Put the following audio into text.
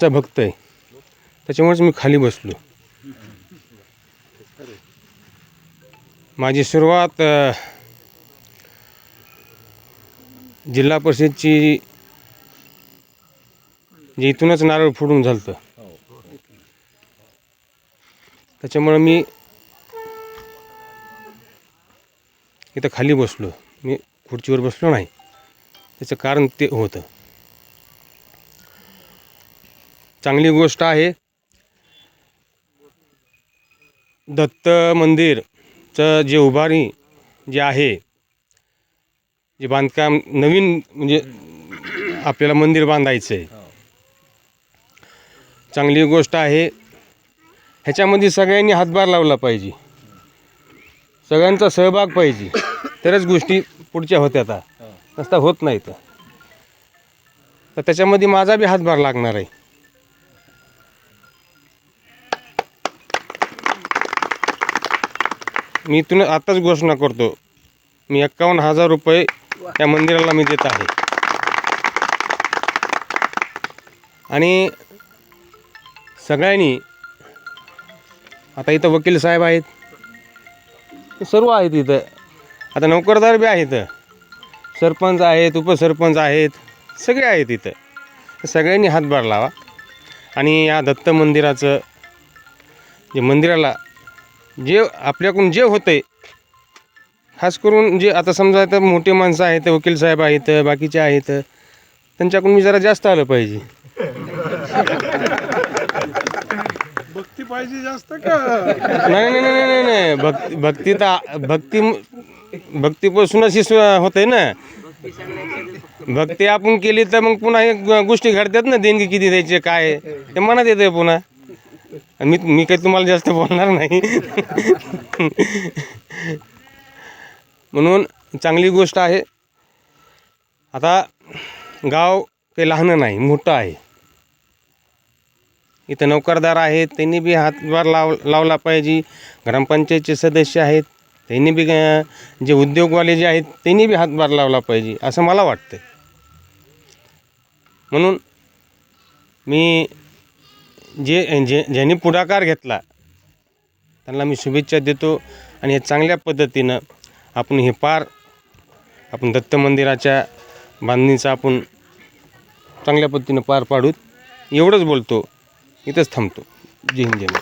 चा भक्त आहे, त्याच्यामुळेच मी खाली बसलो. माझी सुरुवात जिल्हा परिषदची जे इथूनच नारळ फोडून झालं, त्याच्यामुळे मी इथं खाली बसलो. मी खुर्चीवर बसलो नाही, त्याचं कारण ते होतं. चांगली गोष्ट आहे. दत्त मंदिरचं जे उभारी जे आहे, जे बांधकाम नवीन म्हणजे आपल्याला मंदिर बांधायचं आहे, चांगली गोष्ट आहे. ह्याच्यामध्ये सगळ्यांनी हातभार लावला पाहिजे, सगळ्यांचा सहभाग पाहिजे, तरच गोष्टी पुढच्या होत्यात, नसता होत नाहीत. तर त्याच्यामध्ये माझा बी हातभार लागणार आहे. मी इथून आताच घोषणा करतो, मी 51,000 रुपये त्या मंदिराला मी देत आहे. आणि सगळ्यांनी आता इथं वकील साहेब आहेत, सर्व आहेत इथं, आता नोकरदार बी आहेत, सरपंच आहेत, उपसरपंच आहेत, सगळे आहेत इथं. सगळ्यांनी हातभार लावा आणि या दत्त मंदिराचं जे मंदिराला जे आपल्याकडून जे होतंय, खास करून जे आता समजा आता मोठे माणसं आहेत, वकील साहेब आहेत, बाकीचे आहेत, त्यांच्याकडून मी जरा जास्त आलं पाहिजे. भक्ती पाहिजे जास्त का? नाही नाही नाही नाही नाही भक्तीपासूनच होते ना. भक्ती आपण केली तर मग पुन्हा हे गोष्टी घडतात ना, देणगी किती द्यायची काय ते मनात येते पुन्हा. मी काही तुम्हाला जास्त बोलणार नाही. म्हणून चांगली गोष्ट आहे. आता गाव काही लहान नाही, मोठं आहे. इथं नोकरदार आहेत, त्यांनी बी हातभार लावला पाहिजे. ग्रामपंचायतचे सदस्य आहेत, त्यांनी बी जे उद्योगवाले जे आहेत त्यांनी बी हातभार लावला पाहिजे, असं मला वाटतं. म्हणून मी ज्यांनी पुढाकार घेतला त्यांना मी शुभेच्छा देतो. आणि हे चांगल्या पद्धतीनं आपण दत्त मंदिराच्या बांधणीचा आपण चांगल्या पद्धतीनं पार पाडू, एवढंच बोलतो. इथंच थांबतो. जय हिंद, जय महाराष्ट्र.